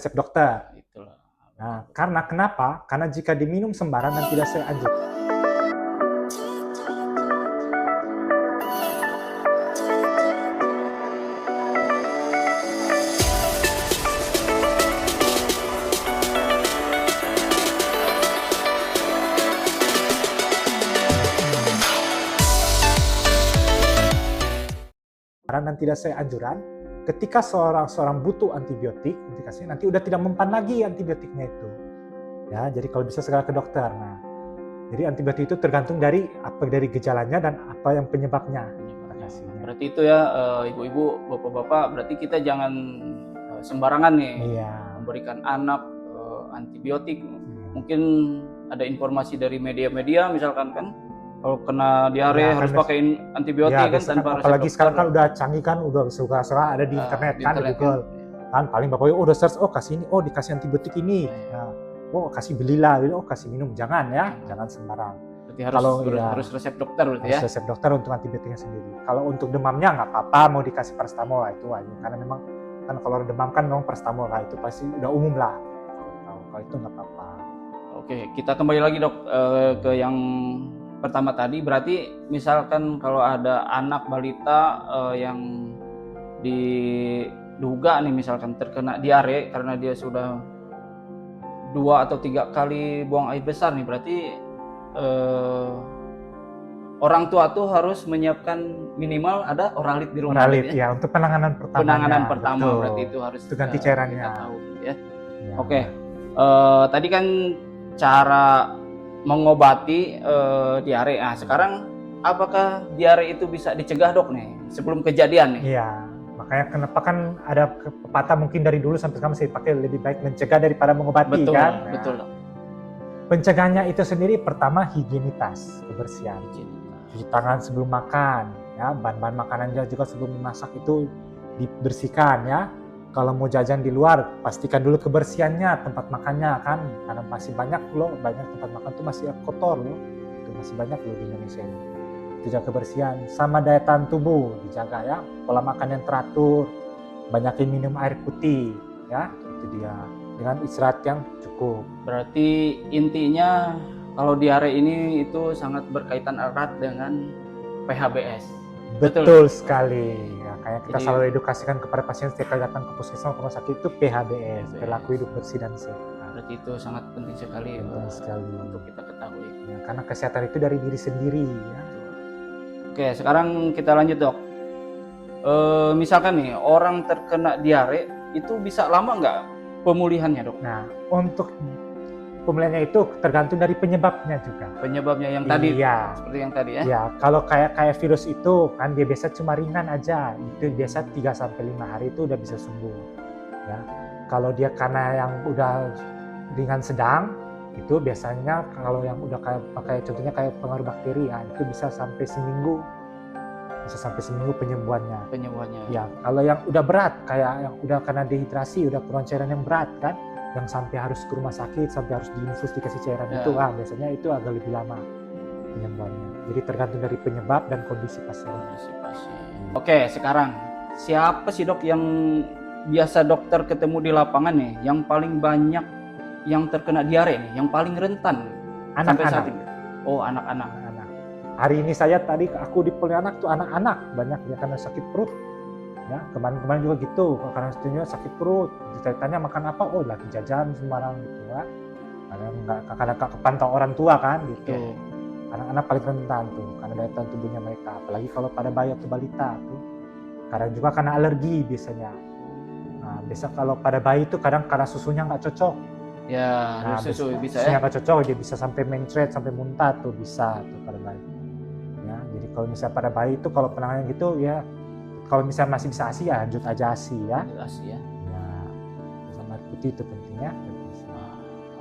Resep dokter. Itulah. Nah, karena kenapa? Karena jika diminum sembarangan tidak seanjurnya. Dan tidak seanjuran, ketika seorang butuh antibiotik, indikasinya nanti udah tidak mempan lagi antibiotiknya itu. Ya, jadi kalau bisa segera ke dokter. Nah, jadi antibiotik itu tergantung dari gejalanya dan apa yang penyebabnya. Berarti itu ya, ibu-ibu, bapak-bapak, berarti kita jangan sembarangan nih memberikan anak antibiotik. Mungkin ada informasi dari media-media misalkan kan, kalau kena diare harus pakai antibiotik kan tanpa resep apalagi dokter. Sekarang kan udah canggih kan, udah suka ada di internet kan, di Google kan, paling bapak udah search, oh kasih ini, oh dikasih antibiotik ini, oh kasih belilah, oh kasih minum, jangan sembarang. Berarti harus resep dokter berarti ya. Resep dokter untuk antibiotiknya sendiri. Kalau untuk demamnya nggak apa-apa, mau dikasih paracetamol itu aja, karena memang kan kalau demam kan memang paracetamol lah, itu pasti udah umum lah. Kalau itu nggak apa-apa. Oke, kita kembali lagi dok ke yang pertama tadi. Berarti misalkan kalau ada anak balita yang diduga nih misalkan terkena diare karena dia sudah 2 atau 3 kali buang air besar nih, berarti orang tua tuh harus menyiapkan minimal ada oralit di rumah. Oralit ya, untuk penanganan pertama. Penanganan pertama betul. Berarti itu harus itu ganti cairannya. Kita tahu ya. Oke. Tadi kan cara mengobati diare. Nah, sekarang apakah diare itu bisa dicegah dok nih sebelum kejadian nih? Iya, makanya kenapa kan ada pepatah mungkin dari dulu sampai sekarang masih dipakai, lebih baik mencegah daripada mengobati. Betul, kan? Betul dok. Pencegahannya itu sendiri pertama higienitas, kebersihan. Cuci tangan sebelum makan, ya, bahan-bahan makanan juga sebelum memasak itu dibersihkan ya. Kalau mau jajan di luar, pastikan dulu kebersihannya, tempat makannya kan, karena masih banyak tempat makan tuh masih kotor loh, itu masih banyak loh di Indonesia ini. Itu jaga kebersihan, sama daya tahan tubuh dijaga ya, pola makan yang teratur, banyakin minum air putih ya, itu dia, dengan istirahat yang cukup. Berarti intinya kalau diare ini itu sangat berkaitan erat dengan PHBS. Betul sekali. Ya, kayak kita selalu edukasikan kepada pasien setiap kali datang ke puskesmas rumah sakit itu PHBS, perilaku hidup bersih dan sehat. Berarti itu sangat penting sekali, untuk kita ketahui. Ya, karena kesehatan itu dari diri sendiri. Ya. Oke, sekarang kita lanjut dok. Misalkan nih orang terkena diare itu bisa lama nggak pemulihannya dok? Nah, untuk pemulihannya itu tergantung dari penyebabnya juga. Penyebabnya yang tadi, iya. Seperti yang tadi ya? Ya, kalau kayak virus itu kan dia biasa cuma ringan aja, itu biasa 3-5 hari itu udah bisa sembuh. Ya, kalau dia karena yang udah ringan sedang, itu biasanya kalau yang udah kayak contohnya kayak pengaruh bakteri ya, itu bisa sampai seminggu penyembuhannya. Ya, kalau yang udah berat kayak yang udah karena dehidrasi, udah kurang cairan yang berat kan, yang sampai harus ke rumah sakit, sampai harus diinfus dikasih cairan itu, biasanya itu agak lebih lama penyembuhannya. Jadi tergantung dari penyebab dan kondisi pasien. Oke, sekarang siapa sih dok yang biasa dokter ketemu di lapangan nih, yang paling banyak yang terkena diare nih, yang paling rentan? Anak-anak. Oh, anak-anak. Hari ini tadi aku di poli anak tuh anak-anak banyak ya karena sakit perut. Ya, kemarin juga gitu, karena sebenarnya sakit perut, ditanya makan apa, oh lagi jajan sembarang gitu ya. Karena nggak kepantau orang tua kan gitu. Anak-anak paling rentan tuh, karena daya tahan tubuhnya mereka, apalagi kalau pada bayi atau balita tuh. Kadang juga karena alergi biasanya. Nah, biasa kalau pada bayi itu kadang karena susunya nggak cocok. Ya, susu bisa susunya nggak cocok, dia bisa sampai mencret, sampai muntah tuh bisa tuh pada bayi. Ya, jadi kalau misalnya pada bayi itu kalau penanganan gitu ya, kalau misalnya masih bisa ASI ya lanjut aja ASI ya. ASI ya. Ya, sama air putih itu pentingnya.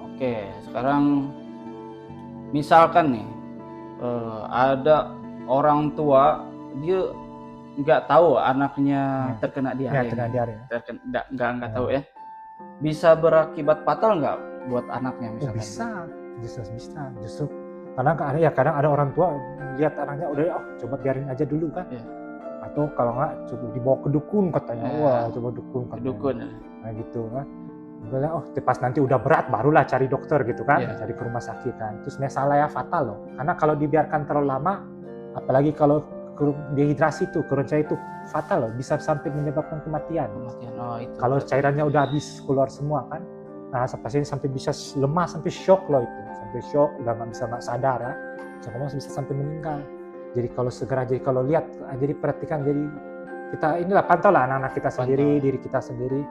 Oke, sekarang misalkan nih ada orang tua dia nggak tahu anaknya terkena diare. Nggak tahu ya. Bisa berakibat fatal nggak buat anaknya misalkan? Bisa. Justru kadang ada orang tua lihat anaknya udah coba biarin aja dulu kan. Atau kalau nggak coba dibawa ke dukun katanya, coba dukun katanya. Dukun. Nah gitu kan. Bilang, oh pas nanti udah berat barulah cari dokter gitu kan, Iya. cari ke rumah sakit kan. Terus sebenarnya salah ya, fatal loh. Karena kalau dibiarkan terlalu lama, apalagi kalau dehidrasi itu, kurang cairan itu fatal loh, bisa sampai menyebabkan kematian. Kematian. Oh, itu. Kalau cairannya udah habis keluar semua kan, nah pasien sampai bisa lemah, sampai shock loh itu, sampai shock, udah nggak sadar ya, sama bisa sampai meninggal. Jadi kalau segera, jadi kalau lihat, jadi perhatikan, jadi kita inilah pantau lah anak-anak kita sendiri, diri kita sendiri.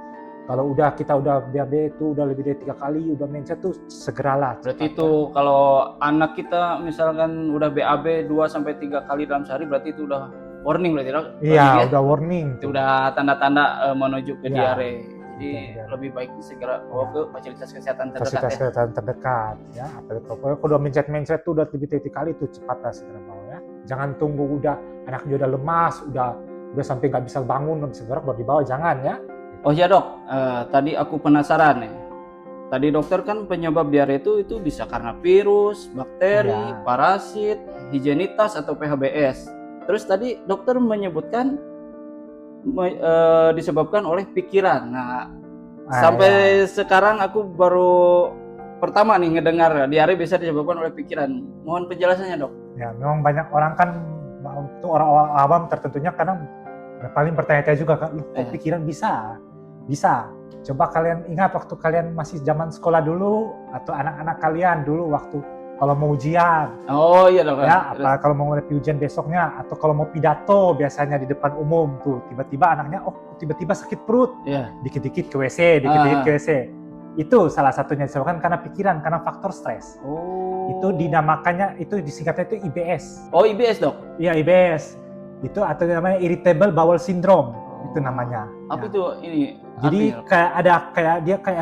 Kalau kita udah BAB itu udah lebih dari 3 kali, udah mencet tuh segeralah. Berarti itu kalau anak kita misalkan udah BAB 2-3 kali dalam sehari, berarti itu udah warning berarti dok? Iya, udah warning. Itu udah tanda-tanda menuju ke diare. Jadi lebih baik segera bawa ke fasilitas kesehatan terdekat. Fasilitas kesehatan terdekat ya. Apalagi kalau udah mencet tuh udah lebih dari 3 kali tuh cepatlah segera bawa ya. Jangan tunggu udah anaknya udah lemas, udah sampai nggak bisa bangun, nggak bisa gerak baru dibawa, jangan ya. Oh ya dok, tadi aku penasaran nih. Tadi dokter kan penyebab diare itu bisa karena virus, bakteri, parasit, higienitas atau PHBS. Terus tadi dokter menyebutkan disebabkan oleh pikiran. Nah, sampai sekarang aku baru pertama nih ngedengar diare bisa disebabkan oleh pikiran. Mohon penjelasannya dok. Ya, memang banyak orang kan, untuk orang awam tertentunya kadang paling bertanya-tanya juga kan, kok pikiran bisa? Coba kalian ingat waktu kalian masih zaman sekolah dulu, atau anak-anak kalian dulu waktu kalau mau ujian. Oh iya dok. Ya, apa kalau mau ngerti ujian besoknya, atau kalau mau pidato biasanya di depan umum tuh, tiba-tiba anaknya, tiba-tiba sakit perut, dikit-dikit ke WC, Itu salah satunya disebabkan karena pikiran, karena faktor stres. Itu dinamakannya, itu disingkatnya itu IBS. Oh IBS dok? Iya IBS. Itu atau namanya irritable bowel syndrome, itu namanya. Apa itu ini? Jadi kayak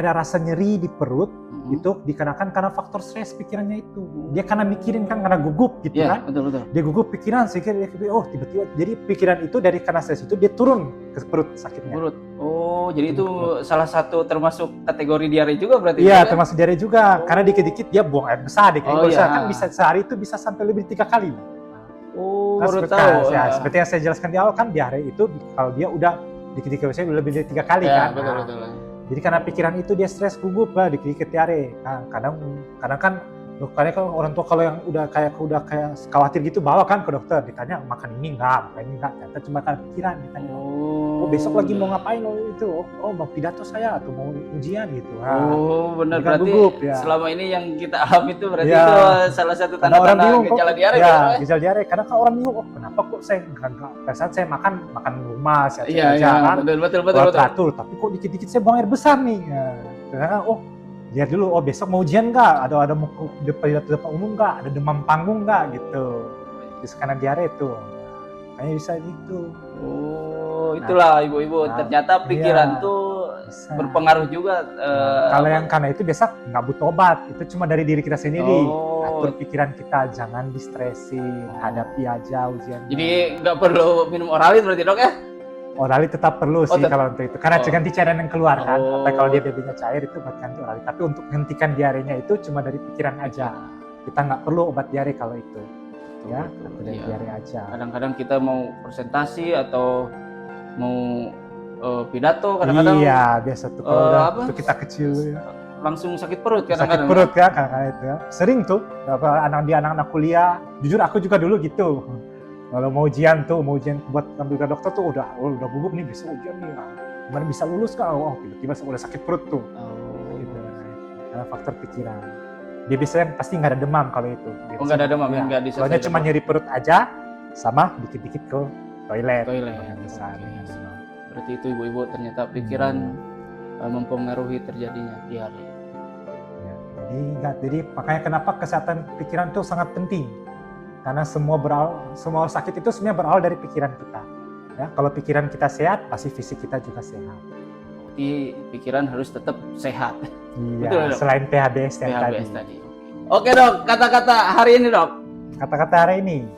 ada rasa nyeri di perut, itu dikarenakan karena faktor stres pikirannya itu. Dia karena mikirin kan, karena gugup gitu kan. Betul. Dia gugup pikiran, sehingga tiba-tiba jadi pikiran itu dari karena stres itu dia turun ke perut sakitnya. Oh, jadi itu salah satu termasuk kategori diare juga berarti? Iya, termasuk diare juga. Karena dikit-dikit dia buang air besar, kan bisa sehari itu bisa sampai lebih 3 kali. Baru tahu. Seperti yang saya jelaskan di awal kan, diare itu kalau dia udah dikit-dikit lebih dari 3 kali kan. Betul. Jadi karena pikiran itu dia stres, gugup lah, dikit-dikit diare. Nah, kadang kan dokternya kan orang tua kalau yang udah kayak khawatir gitu bawa kan ke dokter, ditanya makan ini enggak, ternyata cuma karena pikiran ditanya. Besok lagi mau ngapain itu? Mau pidato saya atau mau ujian gitu. Benar, berarti gugup, selama ini yang kita alami itu berarti itu salah satu tanda-tanda gejala diare. Gejala diare. Karena kan orang bingung, kenapa kok saya pada saat saya makan rumah, saya kan. Betul. Teratur, tapi kok dikit-dikit saya buang air besar nih. Karena lihat dulu, besok mau ujian nggak? Ada mau pidato depan umum nggak? Ada demam panggung nggak gitu? Itu karena diare itu. Kayaknya bisa gitu. Itulah ibu-ibu, ternyata pikiran tuh berpengaruh juga. Kalau yang karena itu biasa nggak butuh obat, itu cuma dari diri kita sendiri. Atur pikiran kita, jangan distresin, hadapi aja ujian. Jadi nggak perlu minum Oralit berarti dok ya? Oralit tetap perlu sih kalau untuk itu, karena ganti cairan yang keluar kan. Tapi kalau dia BB-nya cair itu ganti Oralit. Tapi untuk menghentikan diarenya itu cuma dari pikiran aja. Kita nggak perlu obat diare kalau itu. Ya, dari diare aja. Kadang-kadang kita mau presentasi atau mau pidato, kadang-kadang biasa tuh kalau kita kecil ya. Langsung sakit perut kadang-kadang. Sakit perut ya, kadang-kadang itu ya. Sering tuh anak-anak kuliah, jujur aku juga dulu gitu. Kalau mau ujian buat ambil dokter tuh udah gugup nih, besok ujian nih. Gimana bisa lulus kah? Tiba-tiba udah sakit perut tuh. Gitu. Karena faktor pikiran. Dia biasanya pasti nggak ada demam kalau itu. Nggak ada demam, nggak disertai. Soalnya cuma nyeri perut aja, sama dikit-dikit ke toilet. Berarti itu ibu-ibu, ternyata pikiran mempengaruhi terjadinya diare. Jadi makanya kenapa kesehatan pikiran itu sangat penting. Karena semua sakit itu sebenarnya berawal dari pikiran kita. Ya, kalau pikiran kita sehat, pasti fisik kita juga sehat. Jadi pikiran harus tetap sehat. Iya, betul, selain PHBS tadi. Oke dok, kata-kata hari ini dok. Kata-kata hari ini,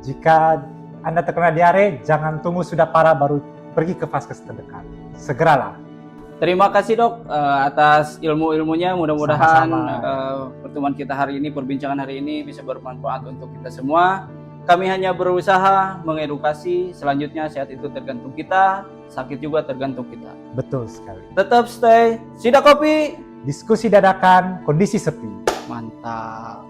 jika Anda terkena diare, jangan tunggu sudah parah baru pergi ke vaskes terdekat. Segeralah. Terima kasih dok atas ilmu-ilmunya. Mudah-mudahan pertemuan kita hari ini, perbincangan hari ini bisa bermanfaat untuk kita semua. kami hanya berusaha mengedukasi. Selanjutnya sehat itu tergantung kita, sakit juga tergantung kita. Betul sekali. Tetap stay Sida Kopi. Diskusi dadakan, kondisi sepi. Mantap.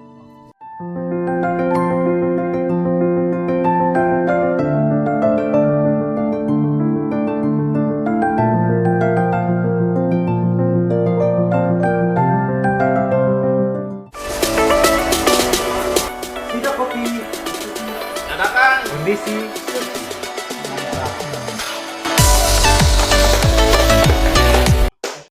Sida Kopi, Dadakan kondisi sepi.